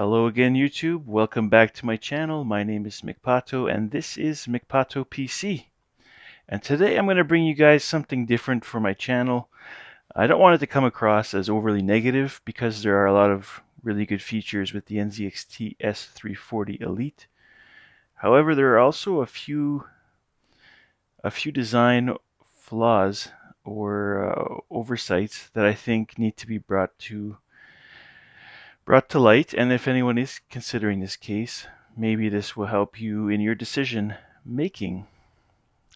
Hello again, YouTube. Welcome back to my channel. My name is McPato, and this is McPato PC. And today I'm going to bring you guys something different for my channel. I don't want it to come across as overly negative because there are a lot of really good features with the NZXT S340 Elite. However, there are also a few design flaws or oversights that I think need to be brought to light, and if anyone is considering this case, maybe this will help you in your decision making.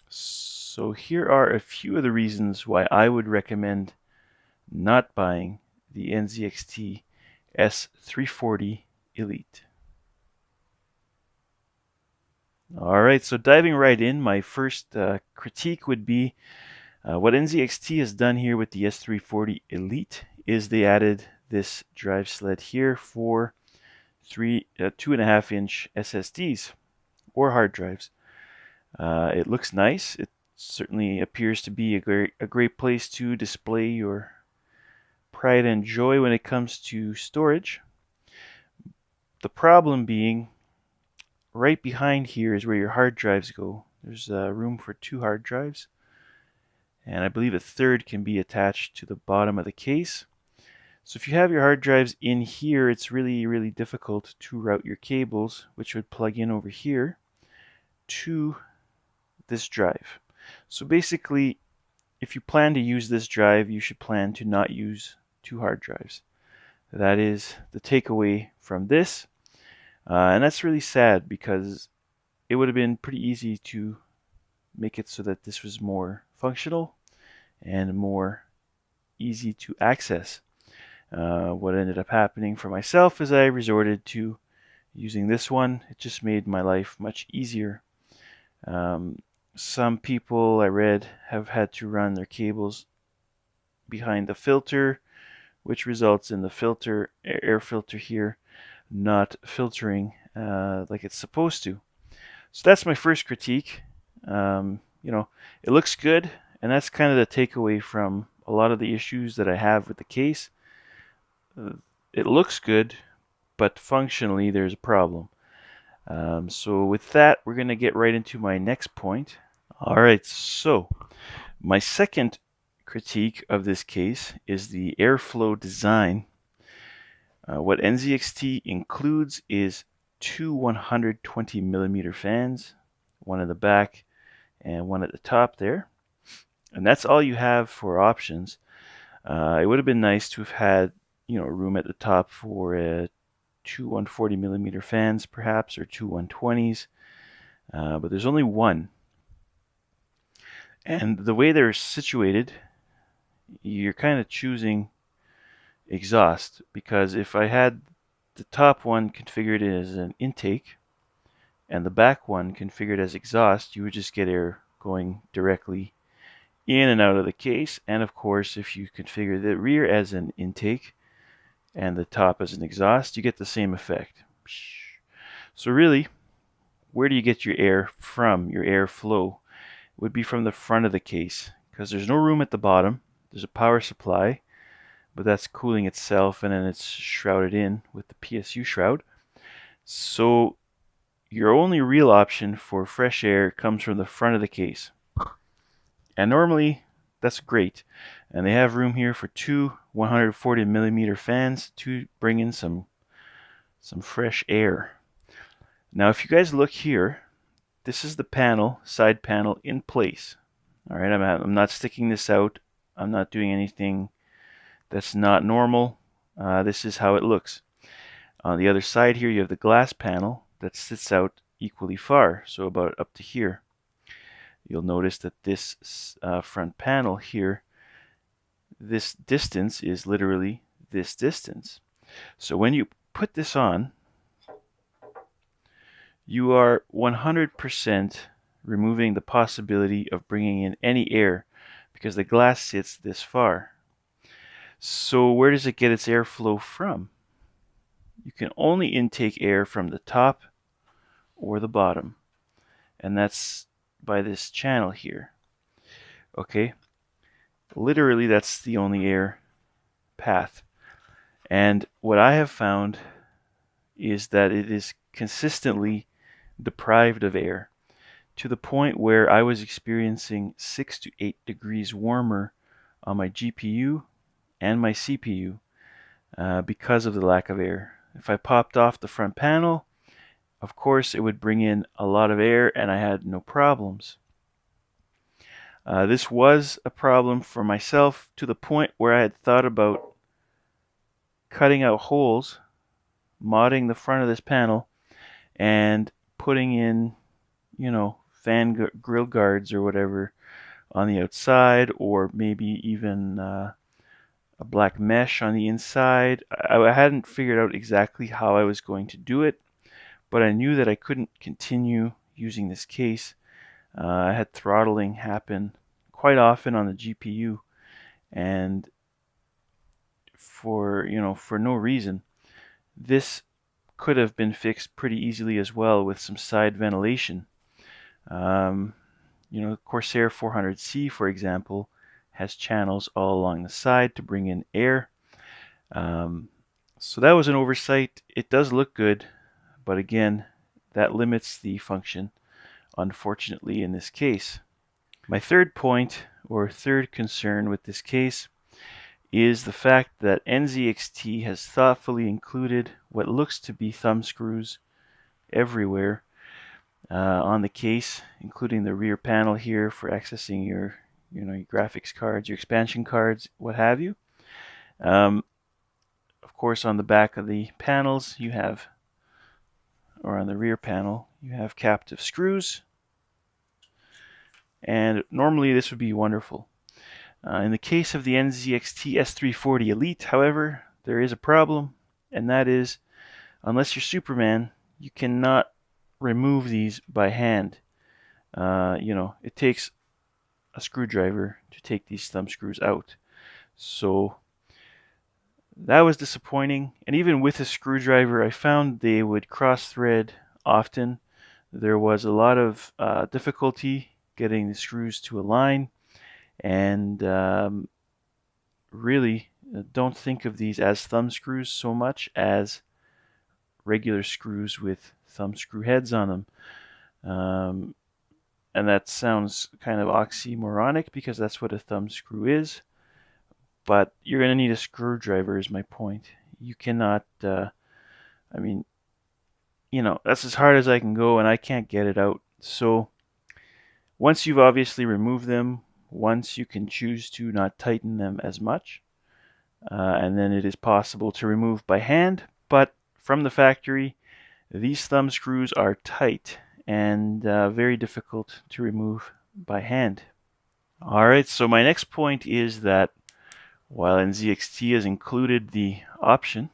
So here are a few of the reasons why I would recommend not buying the NZXT S340 Elite. Alright, so diving right in, my first critique would be what NZXT has done here with the S340 Elite is they added this drive sled here for 2.5-inch SSDs or hard drives. It looks nice. It certainly appears to be a great place to display your pride and joy when it comes to storage. The problem being, right behind here is where your hard drives go. There's room for 2 hard drives, and I believe a third can be attached to the bottom of the case. So if you have your hard drives in here, it's really difficult to route your cables, which would plug in over here, to this drive. So basically, if you plan to use this drive, you should plan to not use 2 hard drives. That is the takeaway from this. And that's really sad because it would have been pretty easy to make it so that this was more functional and more easy to access. What ended up happening for myself is I resorted to using this one. It just made my life much easier. Some people I read have had to run their cables behind the filter, which results in the air filter here not filtering like it's supposed to. So that's my first critique. It looks good, and that's kind of the takeaway from a lot of the issues that I have with the case. It looks good, but functionally there's a problem. So with that, we're going to get right into my next point. Alright, so my second critique of this case is the airflow design. What NZXT includes is 2 120mm fans, one in the back and one at the top there. And that's all you have for options. It would have been nice to have had room at the top for 2 140mm fans perhaps, or 2 120s, but there's only one. And the way they're situated, you're kind of choosing exhaust, because if I had the top one configured as an intake and the back one configured as exhaust, you would just get air going directly in and out of the case. And of course, if you configure the rear as an intake and the top as an exhaust, you get the same effect. So really, where do you get your air from? Your airflow would be from the front of the case, because there's no room at the bottom. There's a power supply, but that's cooling itself, and then it's shrouded in with the PSU shroud. So your only real option for fresh air comes from the front of the case. And normally that's great. And they have room here for 2 140mm fans to bring in some fresh air. Now if you guys look here, this is the panel, side panel in place. Alright, I'm not sticking this out. I'm not doing anything that's not normal. This is how it looks. On the other side here, you have the glass panel that sits out equally far, so about up to here. You'll notice that this front panel here, this distance is literally this distance. So when you put this on, you are 100% removing the possibility of bringing in any air, because the glass sits this far. So where does it get its airflow from? You can only intake air from the top or the bottom, and that's by this channel here. Okay, literally that's the only air path. And what I have found is that it is consistently deprived of air, to the point where I was experiencing 6 to 8 degrees warmer on my GPU and my CPU because of the lack of air. If I popped off the front panel, of course it would bring in a lot of air and I had no problems. This was a problem for myself to the point where I had thought about cutting out holes, modding the front of this panel, and putting in, fan grill guards or whatever on the outside, or maybe even a black mesh on the inside. I hadn't figured out exactly how I was going to do it, but I knew that I couldn't continue using this case. I had throttling happen quite often on the GPU, and for no reason. This could have been fixed pretty easily as well with some side ventilation. Corsair 400C, for example, has channels all along the side to bring in air. So that was an oversight. It does look good, but again, that limits the function, unfortunately, in this case. My third point, or third concern with this case, is the fact that NZXT has thoughtfully included what looks to be thumb screws everywhere on the case, including the rear panel here for accessing your graphics cards, your expansion cards, what have you. Of course, on the back of the panels you have, or on the rear panel, you have captive screws, and normally this would be wonderful. In the case of the NZXT S340 Elite, however, there is a problem, and that is, unless you're Superman, you cannot remove these by hand. It takes a screwdriver to take these thumb screws out. So that was disappointing, and even with a screwdriver, I found they would cross-thread often. There was a lot of difficulty getting the screws to align. And really, don't think of these as thumb screws so much as regular screws with thumb screw heads on them. And that sounds kind of oxymoronic because that's what a thumb screw is. But you're going to need a screwdriver, is my point. You cannot, that's as hard as I can go, and I can't get it out. So once you've obviously removed them, once you can choose to not tighten them as much, and then it is possible to remove by hand, but from the factory, these thumb screws are tight and very difficult to remove by hand. Alright, so my next point is that while NZXT has included the option,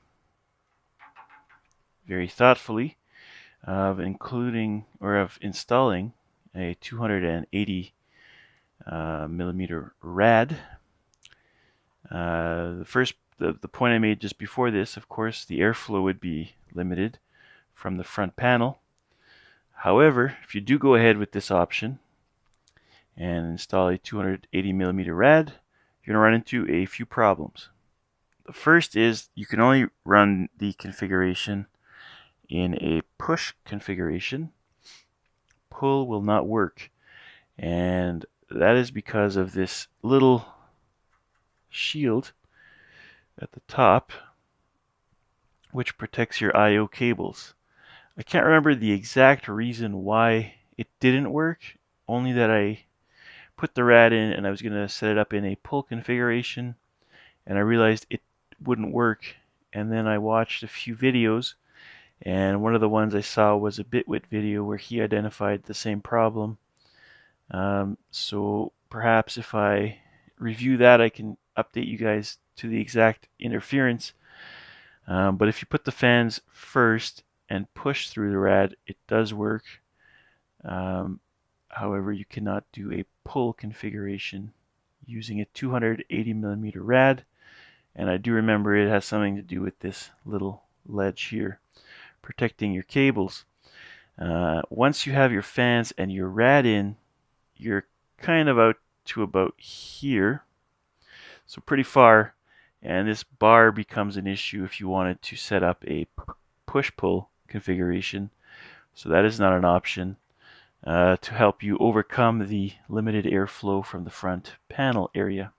very thoughtfully, of installing a 280 millimeter rad. The point I made just before this, of course, the airflow would be limited from the front panel. However, if you do go ahead with this option and install a 280 millimeter rad, you're going to run into a few problems. The first is you can only run the configuration in a push configuration. Pull will not work, and that is because of this little shield at the top which protects your I/O cables. I can't remember the exact reason why it didn't work, only that I put the rad in and I was going to set it up in a pull configuration, and I realized it wouldn't work, and then I watched a few videos, and one of the ones I saw was a Bitwit video where he identified the same problem. So perhaps if I review that, I can update you guys to the exact interference. But if you put the fans first and push through the rad, it does work. However, you cannot do a pull configuration using a 280 millimeter rad, and I do remember it has something to do with this little ledge here protecting your cables. Once you have your fans and your rad in, you're kind of out to about here, so pretty far, and this bar becomes an issue if you wanted to set up a push-pull configuration, so that is not an option to help you overcome the limited airflow from the front panel area.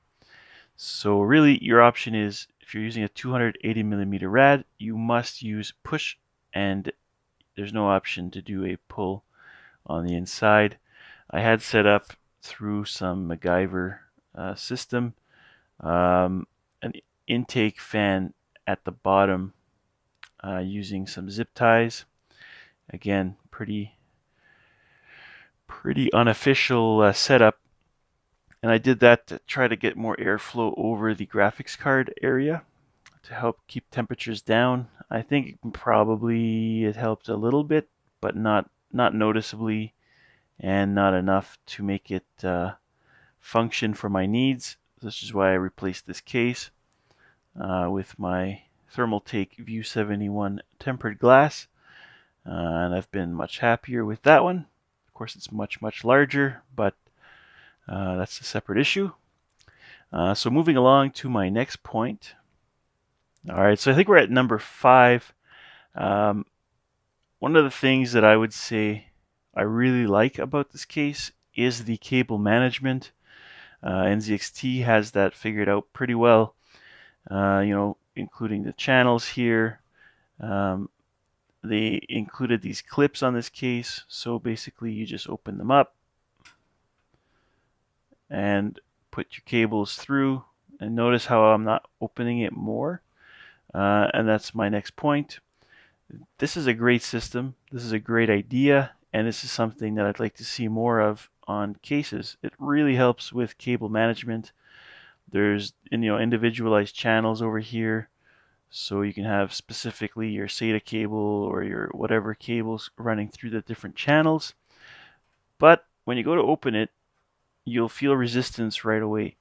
So really your option is, if you're using a 280 millimeter rad, you must use push, and there's no option to do a pull on the inside. I had set up through some MacGyver system an intake fan at the bottom using some zip ties. Again, pretty unofficial setup, and I did that to try to get more airflow over the graphics card area to help keep temperatures down. I think probably it helped a little bit, but not noticeably, and not enough to make it function for my needs. This is why I replaced this case with my Thermaltake View 71 tempered glass, and I've been much happier with that one. Of course, it's much larger, but that's a separate issue. So moving along to my next point. All right, so I think we're at number 5. One of the things that I would say I really like about this case is the cable management. NZXT has that figured out pretty well, including the channels here. They included these clips on this case, so basically you just open them up and put your cables through, and notice how I'm not opening it more, and that's my next point. This is a great system, this is a great idea, and this is something that I'd like to see more of on cases. It really helps with cable management. There's individualized channels over here, so you can have specifically your SATA cable or your whatever cables running through the different channels. But when you go to open it, you'll feel resistance right away,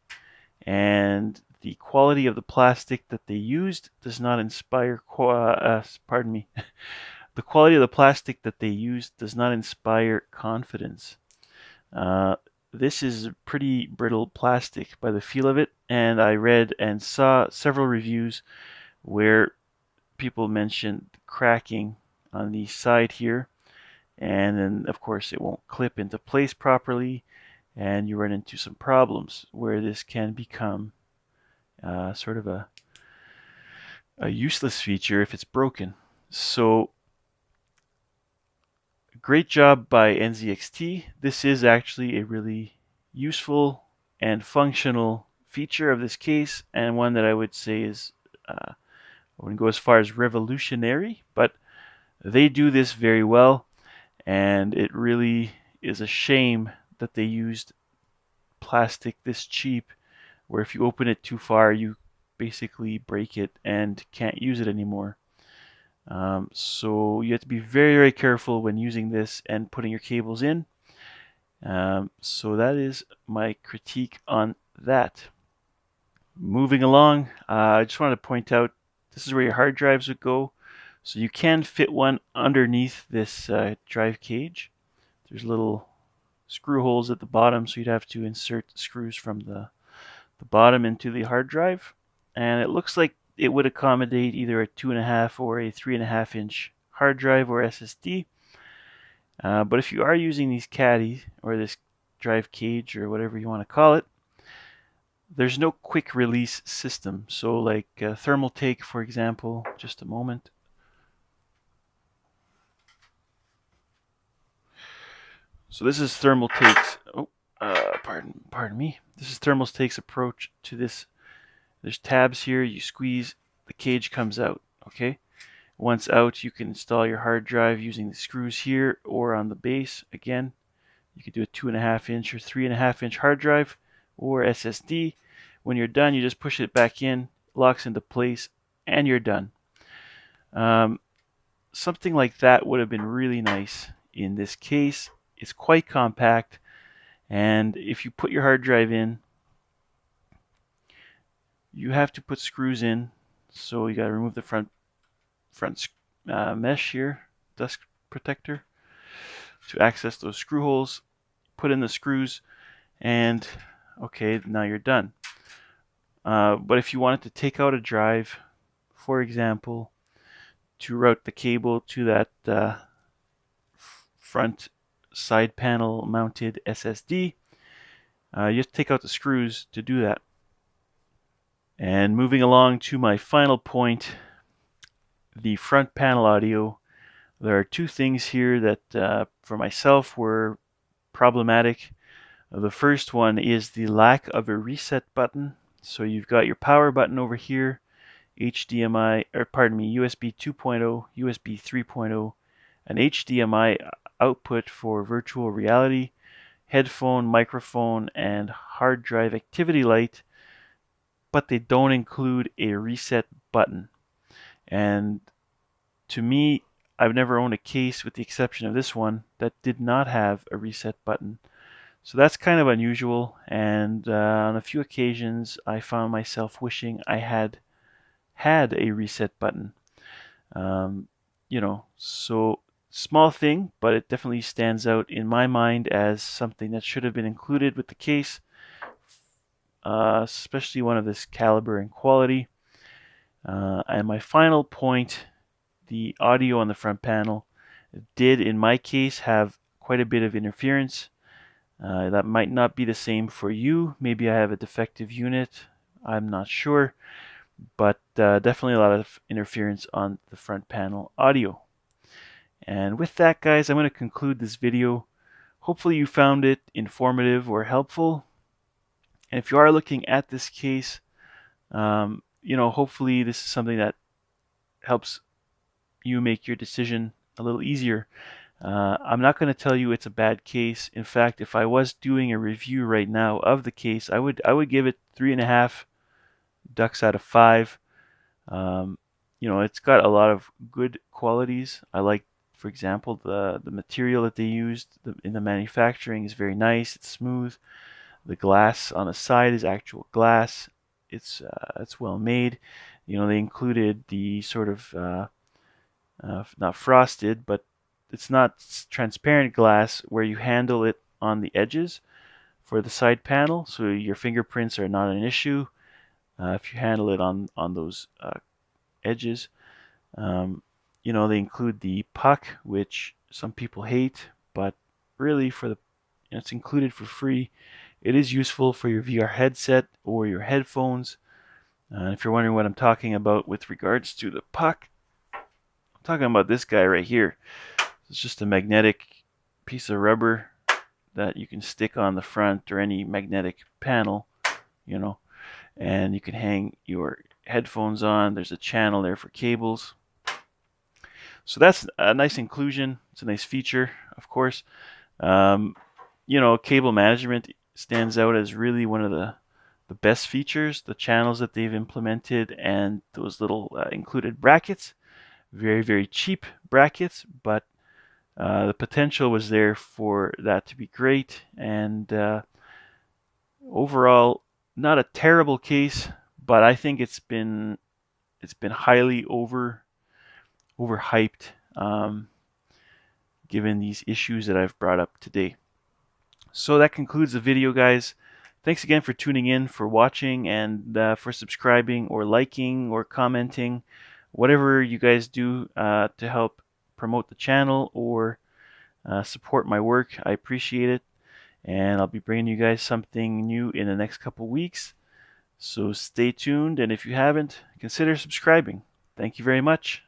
and the quality of the plastic that they used does not inspire the quality of the plastic that they used does not inspire confidence. This is pretty brittle plastic by the feel of it, and I read and saw several reviews where people mentioned cracking on the side here, and then of course it won't clip into place properly, and you run into some problems where this can become sort of a useless feature if it's broken. So great job by NZXT. This is actually a really useful and functional feature of this case, and one that I would say is, I wouldn't go as far as revolutionary, but they do this very well, and it really is a shame that they used plastic this cheap, where if you open it too far, you basically break it and can't use it anymore. So you have to be very careful when using this and putting your cables in. So that is my critique on that. Moving along, I just wanted to point out, this is where your hard drives would go. So you can fit one underneath this drive cage. There's little screw holes at the bottom, so you'd have to insert screws from the bottom into the hard drive. And it looks like it would accommodate either a 2.5 or a 3.5 inch hard drive or SSD. But if you are using these caddies, or this drive cage, or whatever you want to call it, there's no quick release system. So like Thermaltake, for example, just a moment. So this is Thermaltake's, pardon me. This is Thermaltake's approach to this. There's tabs here, you squeeze, the cage comes out, okay? Once out, you can install your hard drive using the screws here or on the base. Again, you could do a 2.5 inch or 3.5 inch hard drive or SSD. When you're done, you just push it back in, locks into place, and you're done. Something like that would have been really nice in this case. It's quite compact, and if you put your hard drive in, you have to put screws in. So you got to remove the front mesh here, dust protector, to access those screw holes. Put in the screws, and okay, now you're done. But if you wanted to take out a drive, for example, to route the cable to that front side panel mounted SSD. You have to take out the screws to do that. And moving along to my final point, the front panel audio. There are two things here that for myself were problematic. The first one is the lack of a reset button. So you've got your power button over here, HDMI, or pardon me, USB 2.0, USB 3.0, an HDMI output for virtual reality, headphone, microphone, and hard drive activity light, but they don't include a reset button. And to me, I've never owned a case, with the exception of this one, that did not have a reset button. So that's kind of unusual, and on a few occasions I found myself wishing I had a reset button. So small thing, but it definitely stands out in my mind as something that should have been included with the case, especially one of this caliber and quality. And my final point, the audio on the front panel did, in my case, have quite a bit of interference. That might not be the same for you. Maybe I have a defective unit. I'm not sure. But definitely a lot of interference on the front panel audio. And with that, guys, I'm going to conclude this video. Hopefully you found it informative or helpful. And if you are looking at this case, hopefully this is something that helps you make your decision a little easier. I'm not going to tell you it's a bad case. In fact, if I was doing a review right now of the case, I would give it 3.5 ducks out of 5. It's got a lot of good qualities. I like, for example, the material that they used in the manufacturing is very nice. It's smooth. The glass on the side is actual glass. It's well made. They included the sort of not frosted, but it's not transparent glass where you handle it on the edges for the side panel, so your fingerprints are not an issue if you handle it on those edges. They include the puck, which some people hate, but really it's included for free. It is useful for your VR headset or your headphones. If you're wondering what I'm talking about with regards to the puck, I'm talking about this guy right here. It's just a magnetic piece of rubber that you can stick on the front or any magnetic panel, and you can hang your headphones on. There's a channel there for cables. So that's a nice inclusion. It's a nice feature, of course. Cable management stands out as really one of the best features. The channels that they've implemented and those little included brackets. Very, very cheap brackets, but the potential was there for that to be great. And overall, not a terrible case, but I think it's been highly overhyped, given these issues that I've brought up today. So that concludes the video, guys. Thanks again for tuning in, for watching, and for subscribing or liking or commenting, whatever you guys do to help promote the channel or support my work. I appreciate it, and I'll be bringing you guys something new in the next couple weeks. So stay tuned, and if you haven't, consider subscribing. Thank you very much.